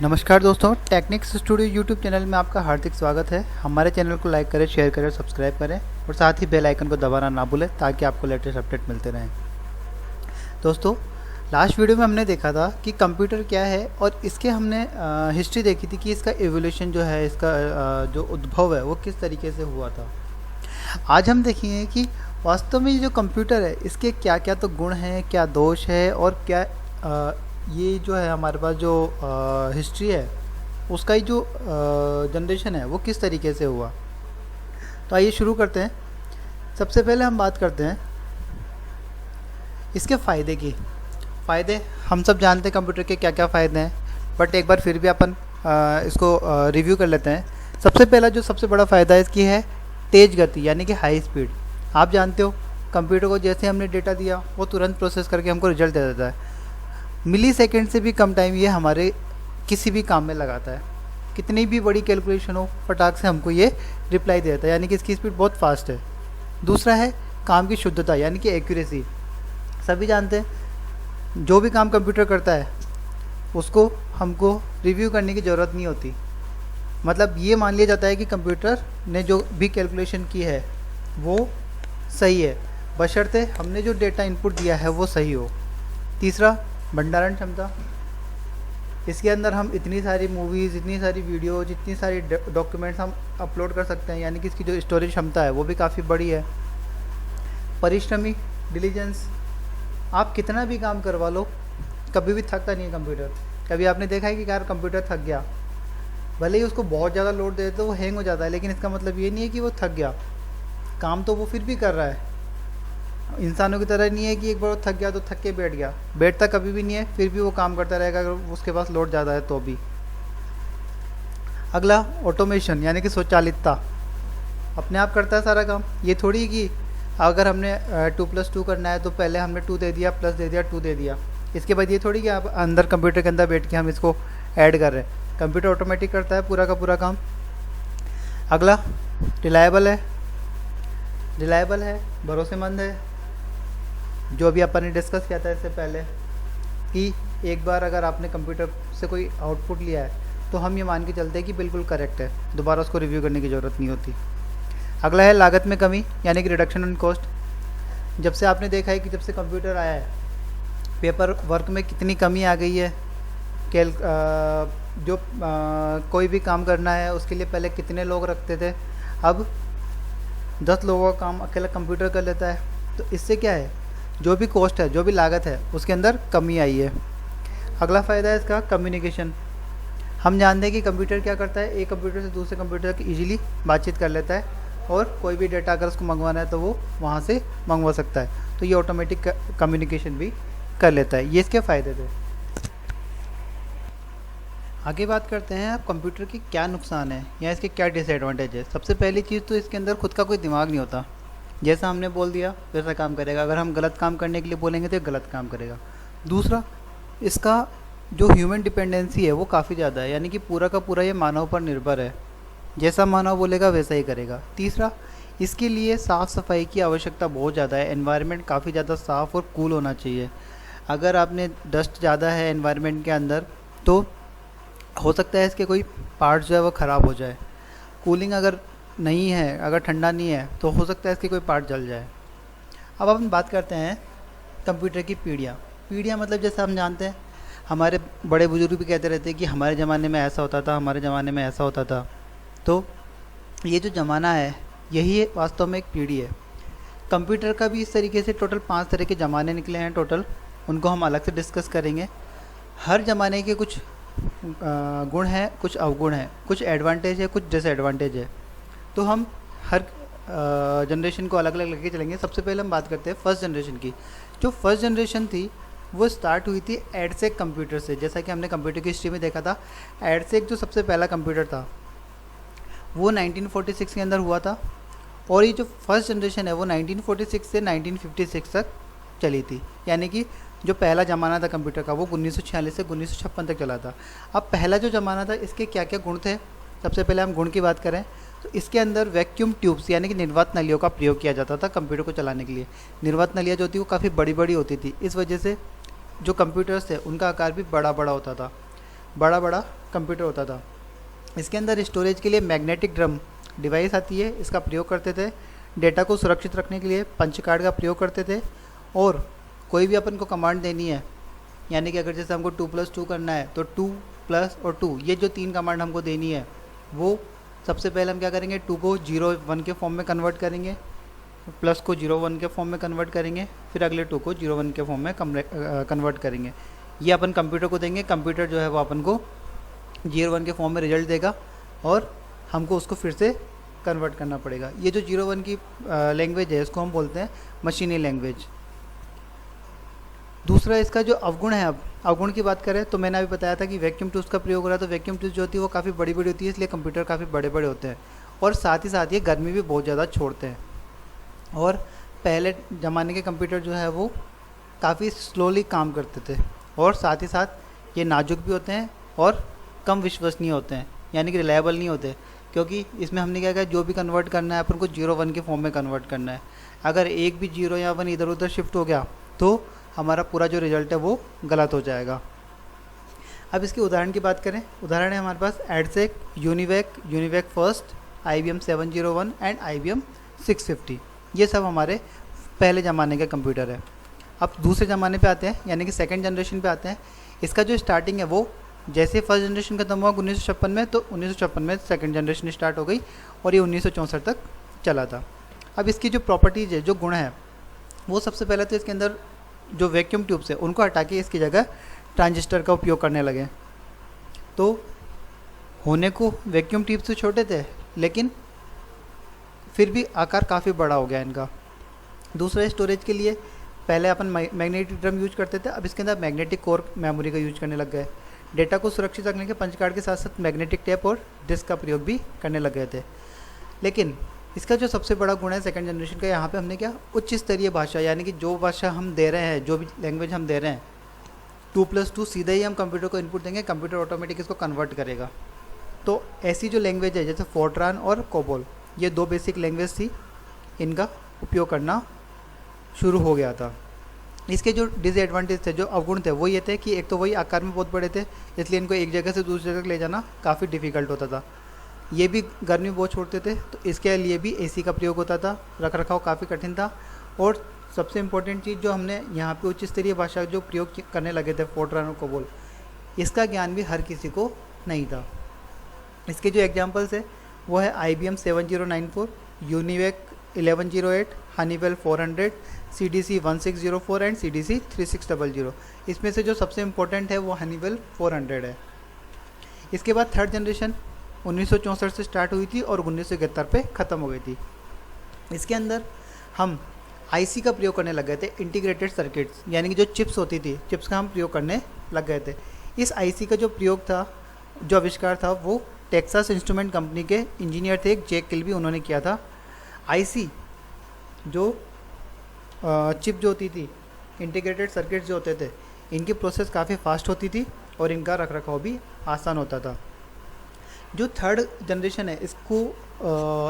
नमस्कार दोस्तों, techniques studio YouTube channel में आपका हार्दिक स्वागत है। हमारे चैनल को लाइक करें, शेयर करें, सब्सक्राइब करें और साथ ही बेल आइकन को दबाना ना भूलें ताकि आपको लेटेस्ट अपडेट मिलते रहें। दोस्तों, लास्ट वीडियो में हमने देखा था कि कंप्यूटर क्या है और इसके हमने हिस्ट्री देखी थी कि इसका एवोल्यूशन जो है, इसका जो उद्भव है वो किस तरीके से हुआ था। आज हम देखेंगे कि वास्तव में ये जो कंप्यूटर है इसके क्या क्या तो गुण हैं, क्या दोष है और क्या ये जो है हमारे पास जो हिस्ट्री है उसका ही जो जनरेशन है वो किस तरीके से हुआ। तो आइए शुरू करते हैं। सबसे पहले हम बात करते हैं इसके फ़ायदे की। फ़ायदे हम सब जानते हैं कंप्यूटर के क्या क्या फ़ायदे हैं, बट एक बार फिर भी अपन इसको रिव्यू कर लेते हैं। सबसे पहला जो सबसे बड़ा फ़ायदा इसकी है तेज़ गति, यानी कि हाई स्पीड। आप जानते हो कंप्यूटर को जैसे हमने डेटा दिया वो तुरंत प्रोसेस करके हमको रिजल्ट दे देता है। मिली सेकेंड से भी कम टाइम ये हमारे किसी भी काम में लगाता है। कितनी भी बड़ी कैलकुलेशन हो फटाक से हमको ये रिप्लाई देता है, यानी कि इसकी स्पीड बहुत फास्ट है। दूसरा है काम की शुद्धता, यानी कि एक्यूरेसी। सभी जानते हैं जो भी काम कंप्यूटर करता है उसको हमको रिव्यू करने की ज़रूरत नहीं होती। मतलब ये मान लिया जाता है कि कंप्यूटर ने जो भी कैलकुलेशन की है वो सही है, बशर्ते हमने जो डेटा इनपुट दिया है वो सही हो। तीसरा, भंडारण क्षमता। इसके अंदर हम इतनी सारी मूवीज़, इतनी सारी वीडियोज, इतनी सारी डॉक्यूमेंट्स हम अपलोड कर सकते हैं, यानी कि इसकी जो स्टोरेज क्षमता है वो भी काफ़ी बड़ी है। परिश्रमी, डिलीजेंस। आप कितना भी काम करवा लो कभी भी थकता नहीं है कंप्यूटर। कभी आपने देखा है कि यार कंप्यूटर थक गया, भले ही उसको बहुत ज़्यादा लोड दे तो वो हैंग हो जाता है, लेकिन इसका मतलब ये नहीं है कि वो थक गया। काम तो वो फिर भी कर रहा है। इंसानों की तरह नहीं है कि एक बार वो थक गया तो थक के बैठ गया, बैठता कभी भी नहीं है, फिर भी वो काम करता रहेगा अगर उसके पास लोड ज़्यादा है तो भी। अगला, ऑटोमेशन, यानी कि स्वचालितता। अपने आप करता है सारा काम। ये थोड़ी कि अगर हमने 2+2 करना है तो पहले हमने 2 दे दिया, प्लस दे दिया, 2 दे दिया, इसके बाद ये थोड़ी कि आप अंदर कंप्यूटर के अंदर बैठ के हम इसको ऐड कर रहे हैं। कंप्यूटर ऑटोमेटिक करता है पूरा का पूरा काम। अगला, रिलायबल है, भरोसेमंद है। जो अभी अपन ने डिस्कस किया था इससे पहले कि एक बार अगर आपने कंप्यूटर से कोई आउटपुट लिया है तो हम ये मान के चलते हैं कि बिल्कुल करेक्ट है, दोबारा उसको रिव्यू करने की ज़रूरत नहीं होती। अगला है लागत में कमी, यानी कि रिडक्शन इन कॉस्ट। जब से आपने देखा है कि जब से कंप्यूटर आया है पेपर वर्क में कितनी कमी आ गई है। कोई भी काम करना है उसके लिए पहले कितने लोग रखते थे, अब 10 लोगों का काम अकेला कंप्यूटर कर लेता है। तो इससे क्या है, जो भी कॉस्ट है, जो भी लागत है उसके अंदर कमी आई है। अगला फ़ायदा है इसका कम्युनिकेशन। हम जानते हैं कि कंप्यूटर क्या करता है, एक कंप्यूटर से दूसरे कंप्यूटर तक ईजिली बातचीत कर लेता है और कोई भी डेटा अगर उसको मंगवाना है तो वो वहाँ से मंगवा सकता है। तो ये ऑटोमेटिक कम्युनिकेशन भी कर लेता है। ये इसके फ़ायदे थे। आगे बात करते हैं अब कंप्यूटर के क्या नुकसान है या इसके क्या डिसएडवांटेज है। सबसे पहली चीज़ तो इसके अंदर खुद का कोई दिमाग नहीं होता। जैसा हमने बोल दिया वैसा काम करेगा। अगर हम गलत काम करने के लिए बोलेंगे तो गलत काम करेगा। दूसरा, इसका जो ह्यूमन डिपेंडेंसी है वो काफ़ी ज़्यादा है, यानी कि पूरा का पूरा ये मानव पर निर्भर है। जैसा मानव बोलेगा वैसा ही करेगा। तीसरा, इसके लिए साफ़ सफाई की आवश्यकता बहुत ज़्यादा है। एनवायरनमेंट काफ़ी ज़्यादा साफ़ और कूल होना चाहिए। अगर आपने डस्ट ज़्यादा है एनवायरनमेंट के अंदर तो हो सकता है इसके कोई पार्ट जो है वो ख़राब हो जाए। कूलिंग अगर नहीं है, अगर ठंडा नहीं है तो हो सकता है इसके कोई पार्ट जल जाए। अब हम बात करते हैं कंप्यूटर की पीढ़ियाँ मतलब जैसे हम जानते हैं हमारे बड़े बुजुर्ग भी कहते रहते हैं कि हमारे ज़माने में ऐसा होता था, हमारे ज़माने में ऐसा होता था। तो ये जो ज़माना है यही वास्तव में एक पीढ़ी है। कंप्यूटर का भी इस तरीके से टोटल 5 तरह के ज़माने निकले हैं टोटल, उनको हम अलग से डिस्कस करेंगे। हर ज़माने के कुछ गुण हैं, कुछ अवगुण हैं, कुछ एडवांटेज है, कुछ डिसएडवांटेज है। तो हम हर जनरेशन को अलग अलग लेके चलेंगे। सबसे पहले हम बात करते हैं फर्स्ट जनरेशन की। जो फर्स्ट जनरेशन थी वो स्टार्ट हुई थी एडसेक कंप्यूटर से। जैसा कि हमने कंप्यूटर की हिस्ट्री में देखा था, एडसेक जो सबसे पहला कंप्यूटर था वो 1946 के अंदर हुआ था और ये जो फर्स्ट जनरेशन है वो 1946 से 1956 तक चली थी। यानी कि जो पहला ज़माना था कंप्यूटर का वो 1946 से 1956 तक चला था। अब पहला जो ज़माना था इसके क्या क्या गुण थे, सबसे पहले हम गुण की बात करें तो इसके अंदर वैक्यूम ट्यूब्स यानी कि निर्वात नलियों का प्रयोग किया जाता था कंप्यूटर को चलाने के लिए। निर्वात नलियाँ जो थी वो काफ़ी बड़ी बड़ी होती थी, इस वजह से जो कंप्यूटर्स थे उनका आकार भी बड़ा बड़ा होता था। बड़ा बड़ा कंप्यूटर होता था। इसके अंदर स्टोरेज के लिए मैग्नेटिक ड्रम डिवाइस आती है, इसका प्रयोग करते थे। डेटा को सुरक्षित रखने के लिए पंच कार्ड का प्रयोग करते थे। और कोई भी अपन को कमांड देनी है, यानी कि अगर जैसे हमको 2+2 करना है तो 2 प्लस और 2, ये जो 3 कमांड हमको देनी है, वो सबसे पहले हम क्या करेंगे, 2 को 0 1 के फॉर्म में कन्वर्ट करेंगे, प्लस को 0 1 के फॉर्म में कन्वर्ट करेंगे, फिर अगले 2 को 0 1 के फॉर्म में कन्वर्ट करेंगे। ये अपन कंप्यूटर को देंगे, कंप्यूटर जो है वो अपन को 0 1 के फॉर्म में रिजल्ट देगा और हमको उसको फिर से कन्वर्ट करना पड़ेगा। ये जो 0 1 की लैंग्वेज है, इसको हम बोलते हैं मशीनी लैंग्वेज। दूसरा इसका जो अवगुण है, अब अवगुण की बात करें तो मैंने अभी बताया था कि वैक्यूम ट्यूब्स का प्रयोग हो रहा है। तो वैक्यूम ट्यूब्स जो होती है वो काफ़ी बड़ी बड़ी होती है, इसलिए कंप्यूटर काफ़ी बड़े बड़े होते हैं और साथ ही साथ ये गर्मी भी बहुत ज़्यादा छोड़ते हैं। और पहले ज़माने के कंप्यूटर जो है वो काफ़ी स्लोली काम करते थे और साथ ही साथ ये नाजुक भी होते हैं और कम विश्वसनीय होते हैं, यानी कि रिलायबल नहीं होते, क्योंकि इसमें हमने क्या किया, जो भी कन्वर्ट करना है अपन को 0 1 के फॉर्म में कन्वर्ट करना है। अगर एक भी 0 या 1 इधर उधर शिफ्ट हो गया तो हमारा पूरा जो रिजल्ट है वो गलत हो जाएगा। अब इसके उदाहरण की बात करें, उदाहरण है हमारे पास EDSAC, UNIVAC first, IBM 701 and IBM 650। ये सब हमारे पहले ज़माने के कंप्यूटर है। अब दूसरे ज़माने पे आते हैं, यानी कि सेकंड जनरेशन पे आते हैं। इसका जो स्टार्टिंग है वो जैसे फर्स्ट जनरेशन खत्म हुआ 1956 में, तो 1956 में सेकंड जनरेशन स्टार्ट हो गई और ये 1964 तक चला था। अब इसकी जो प्रॉपर्टीज़ है, जो गुण है, वो सबसे पहले तो इसके अंदर जो वैक्यूम ट्यूब्स है उनको हटा के इसकी जगह ट्रांजिस्टर का उपयोग करने लगे। तो होने को वैक्यूम ट्यूब्स तो छोटे थे, लेकिन फिर भी आकार काफ़ी बड़ा हो गया इनका। दूसरा, स्टोरेज के लिए पहले अपन मैग्नेटिक ड्रम यूज करते थे, अब इसके अंदर मैग्नेटिक कोर मेमोरी का यूज करने लग गए। डेटा को सुरक्षित रखने के पंच कार्ड के साथ साथ मैग्नेटिक टेप और डिस्क का प्रयोग भी करने लग गए थे। लेकिन इसका जो सबसे बड़ा गुण है सेकंड जनरेशन का, यहाँ पे हमने क्या, उच्च स्तरीय भाषा, यानी कि जो भाषा हम दे रहे हैं, जो भी लैंग्वेज हम दे रहे हैं, 2+2 सीधे ही हम कंप्यूटर को इनपुट देंगे, कंप्यूटर ऑटोमेटिक इसको कन्वर्ट करेगा। तो ऐसी जो लैंग्वेज है जैसे फोर्ट्रान और कोबोल, ये 2 बेसिक लैंग्वेज थी, इनका उपयोग करना शुरू हो गया था। इसके जो डिसएडवांटेज थे, जो अवगुण थे, वो ये थे कि एक तो वही आकार में बहुत बड़े थे, इसलिए इनको एक जगह से दूसरी जगह ले जाना काफ़ी डिफ़िकल्ट होता था। ये भी गर्मी बहुत छोड़ते थे, तो इसके लिए भी AC का प्रयोग होता था, रख रखाव काफ़ी कठिन था। और सबसे इम्पोर्टेंट चीज़ जो हमने यहाँ पे उच्च स्तरीय भाषा जो प्रयोग करने लगे थे, फोर्ट्रान और कोबोल, इसका ज्ञान भी हर किसी को नहीं था। इसके जो एग्जांपल्स है वो है IBM 7094, UNIVAC 1108, Honeywell 400, CDC 1604 and CDC 3600। इसमें से जो सबसे इम्पोर्टेंट है वो हनीवेल 400 है। इसके बाद थर्ड जनरेशन 1964 से स्टार्ट हुई थी और 1971 पे ख़त्म हो गई थी। इसके अंदर हम IC का प्रयोग करने लग गए थे, इंटीग्रेटेड सर्किट्स, यानी कि जो चिप्स होती थी, चिप्स का हम प्रयोग करने लग गए थे। इस IC का जो प्रयोग था, जो आविष्कार था, वो टेक्सास इंस्ट्रूमेंट कंपनी के इंजीनियर थे, एक जैक किल्बी, उन्होंने किया था। IC जो चिप जो होती थी, इंटीग्रेटेड सर्किट्स जो होते थे, इनकी प्रोसेस काफ़ी फास्ट होती थी और इनका रखरखाव भी आसान होता था। जो थर्ड जनरेशन है,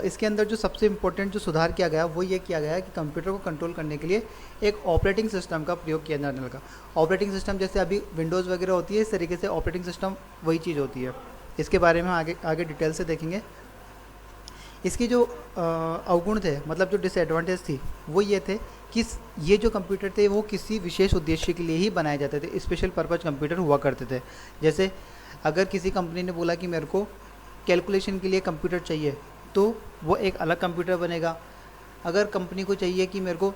इसके अंदर जो सबसे इम्पोर्टेंट जो सुधार किया गया वो ये किया गया कि कंप्यूटर को कंट्रोल करने के लिए एक ऑपरेटिंग सिस्टम का प्रयोग किया जाने लगा। ऑपरेटिंग सिस्टम जैसे अभी विंडोज़ वगैरह होती है, इस तरीके से ऑपरेटिंग सिस्टम वही चीज़ होती है। इसके बारे में आगे डिटेल से देखेंगे। इसकी जो अवगुण थे, मतलब जो डिसएडवांटेज थी, वो ये थे कि ये जो कंप्यूटर थे वो किसी विशेष उद्देश्य के लिए ही बनाए जाते थे, स्पेशल पर्पज़ कंप्यूटर हुआ करते थे। जैसे अगर किसी कंपनी ने बोला कि मेरे को कैलकुलेशन के लिए कंप्यूटर चाहिए, तो वो एक अलग कंप्यूटर बनेगा। अगर कंपनी को चाहिए कि मेरे को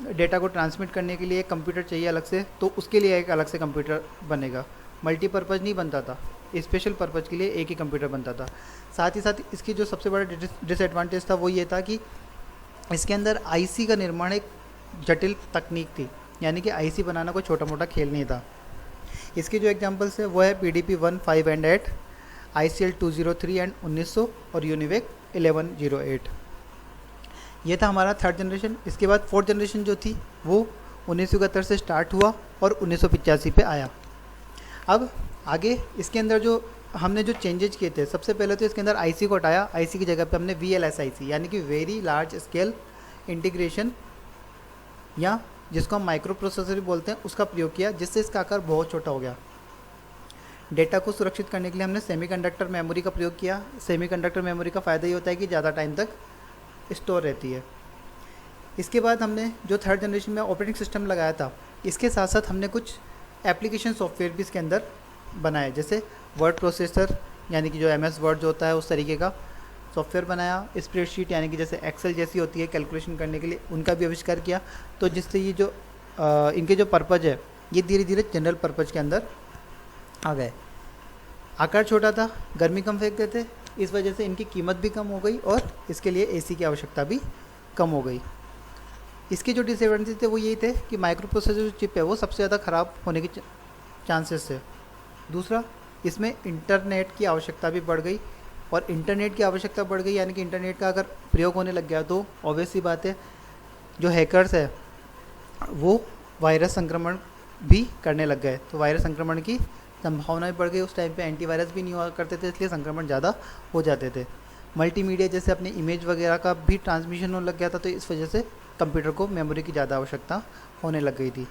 डेटा को ट्रांसमिट करने के लिए एक कंप्यूटर चाहिए अलग से, तो उसके लिए एक अलग से कंप्यूटर बनेगा। मल्टीपर्पज़ नहीं बनता था, स्पेशल पर्पज़ के लिए एक ही कंप्यूटर बनता था। साथ ही साथ इसकी जो सबसे बड़ा डिसएडवांटेज था वो ये था कि इसके अंदर IC का निर्माण एक जटिल तकनीक थी, यानी कि IC बनाना कोई छोटा मोटा खेल नहीं था। इसके जो एग्जांपल्स है वो है PDP 1, 5 एंड 8, ICL 203 एंड 1900 और यूनिवेक 1108। ये था हमारा थर्ड जनरेशन। इसके बाद फोर्थ जनरेशन जो थी वो 1971 से स्टार्ट हुआ और 1985 पे आया। अब आगे इसके अंदर जो हमने जो चेंजेज किए थे, सबसे पहले तो इसके अंदर IC को हटाया, IC की जगह पे हमने VLSIC यानी कि वेरी लार्ज स्केल इंटीग्रेशन, या जिसको हम माइक्रो प्रोसेसर भी बोलते हैं, उसका प्रयोग किया, जिससे इसका आकार बहुत छोटा हो गया। डेटा को सुरक्षित करने के लिए हमने सेमीकंडक्टर मेमोरी का प्रयोग किया। सेमीकंडक्टर मेमोरी का फ़ायदा ये होता है कि ज़्यादा टाइम तक स्टोर रहती है। इसके बाद हमने जो थर्ड जनरेशन में ऑपरेटिंग सिस्टम लगाया था, इसके साथ साथ हमने कुछ एप्लीकेशन सॉफ्टवेयर भी इसके अंदर बनाए, जैसे वर्ड प्रोसेसर यानी कि जो MS वर्ड जो होता है उस तरीके का सॉफ्टवेयर बनाया। स्प्रेडशीट यानी कि जैसे एक्सेल जैसी होती है कैलकुलेशन करने के लिए, उनका भी आविष्कार किया। तो जिससे ये जो इनके जो पर्पज़ है ये धीरे धीरे जनरल पर्पज़ के अंदर आ गए। आकार छोटा था, गर्मी कम फेंकते थे, इस वजह से इनकी कीमत भी कम हो गई और इसके लिए AC की आवश्यकता भी कम हो गई। इसके जो डिसएडवांटेज थे वो यही थे कि माइक्रो प्रोसेसर जो चिप है वो सबसे ज़्यादा ख़राब होने के चांसेस थे। दूसरा, इसमें इंटरनेट की आवश्यकता भी बढ़ गई, और इंटरनेट की आवश्यकता बढ़ गई यानी कि इंटरनेट का अगर प्रयोग होने लग गया तो ऑब्वियस सी बात है जो हैकर्स है वो वायरस संक्रमण भी करने लग गए। तो वायरस संक्रमण की संभावना भी बढ़ गई। उस टाइम पे एंटीवायरस भी नहीं हुआ करते थे, इसलिए संक्रमण ज़्यादा हो जाते थे। मल्टीमीडिया जैसे अपने इमेज वगैरह का भी ट्रांसमिशन होने लग गया था, तो इस वजह से कंप्यूटर को मेमोरी की ज़्यादा आवश्यकता होने लग गई थी।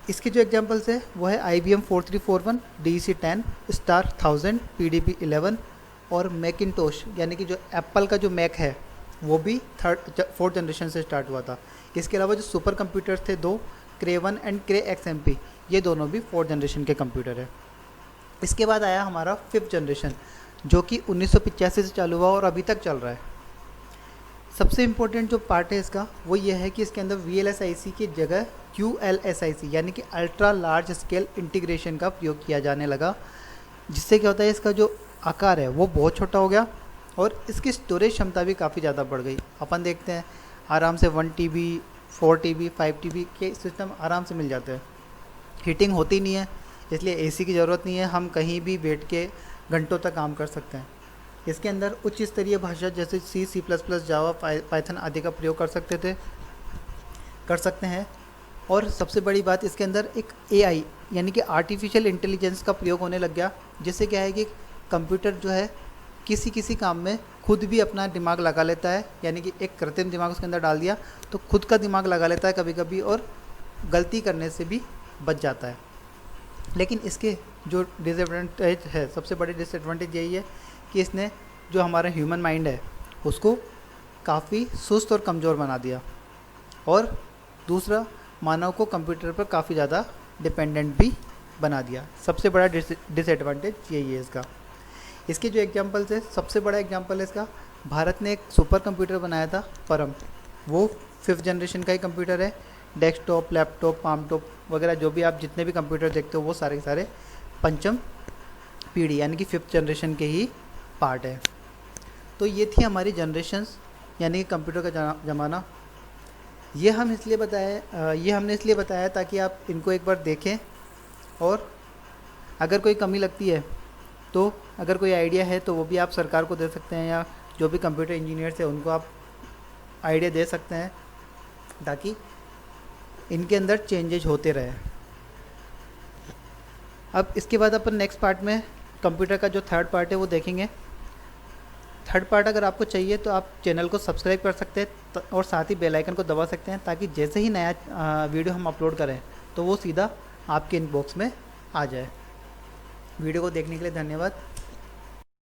इसके जो एग्जांपल्स है वो है IBM 4341, DEC 10, स्टार 1000, PDP 11 और मैकिंटोश यानी कि जो एप्पल का जो मैक है वो भी फोर्थ जनरेशन से स्टार्ट हुआ था। इसके अलावा जो सुपर कंप्यूटर्स थे दो, क्रे 1 एंड क्रे XMP, ये दोनों भी फोर्थ जनरेशन के कंप्यूटर है। इसके बाद आया हमारा फिफ्थ जनरेशन जो कि 1985 से चालू हुआ और अभी तक चल रहा है। सबसे इम्पोर्टेंट जो पार्ट है इसका वो ये है कि इसके अंदर VLSIC की जगह QLSIC यानी कि अल्ट्रा लार्ज स्केल इंटीग्रेशन का प्रयोग किया जाने लगा, जिससे क्या होता है इसका जो आकार है वो बहुत छोटा हो गया और इसकी स्टोरेज क्षमता भी काफ़ी ज़्यादा बढ़ गई। अपन देखते हैं आराम से 1 TB, 4 TB, 5 TB के सिस्टम आराम से मिल जाते हैं। हीटिंग होती नहीं है, इसलिए AC की ज़रूरत नहीं है, हम कहीं भी बैठ के घंटों तक काम कर सकते हैं। इसके अंदर उच्च स्तरीय भाषा जैसे C, C++, जावा, पाइथन आदि का प्रयोग कर सकते हैं। और सबसे बड़ी बात इसके अंदर एक AI यानी कि आर्टिफिशियल इंटेलिजेंस का प्रयोग होने लग गया, जिससे क्या है कि कंप्यूटर जो है किसी काम में खुद भी अपना दिमाग लगा लेता है, यानी कि एक कृत्रिम दिमाग उसके अंदर डाल दिया तो खुद का दिमाग लगा लेता है कभी कभी और गलती करने से भी बच जाता है। लेकिन इसके जो डिसएडवांटेज है, सबसे बड़ी डिसएडवांटेज यही है कि इसने जो हमारा ह्यूमन माइंड है उसको काफ़ी सुस्त और कमज़ोर बना दिया, और दूसरा मानव को कंप्यूटर पर काफ़ी ज़्यादा डिपेंडेंट भी बना दिया। सबसे बड़ा डिसएडवांटेज यही है इसका। इसके जो एग्जांपल्स है, सबसे बड़ा एग्जांपल है इसका, भारत ने एक सुपर कंप्यूटर बनाया था परम, वो फिफ्थ जनरेशन का ही कंप्यूटर है। डेस्कटॉप, लैपटॉप, पामटॉप वगैरह जो भी आप जितने भी कंप्यूटर देखते हो वो सारे के सारे पंचम पीढ़ी यानी कि फिफ्थ जनरेशन के ही पार्ट है। तो ये थी हमारी जनरेशन्स यानी कि कंप्यूटर का ज़माना। ये हमने इसलिए बताया ताकि आप इनको एक बार देखें, और अगर कोई कमी लगती है तो अगर कोई आइडिया है तो वो भी आप सरकार को दे सकते हैं, या जो भी कंप्यूटर इंजीनियर्स हैं उनको आप आइडिया दे सकते हैं, ताकि इनके अंदर चेंजेज होते रहे। अब इसके बाद अपन नेक्स्ट पार्ट में कंप्यूटर का जो थर्ड पार्ट है वो देखेंगे। थर्ड पार्ट अगर आपको चाहिए तो आप चैनल को सब्सक्राइब कर सकते हैं और साथ ही बेल आइकन को दबा सकते हैं, ताकि जैसे ही नया वीडियो हम अपलोड करें तो वो सीधा आपके इनबॉक्स में आ जाए। वीडियो को देखने के लिए धन्यवाद।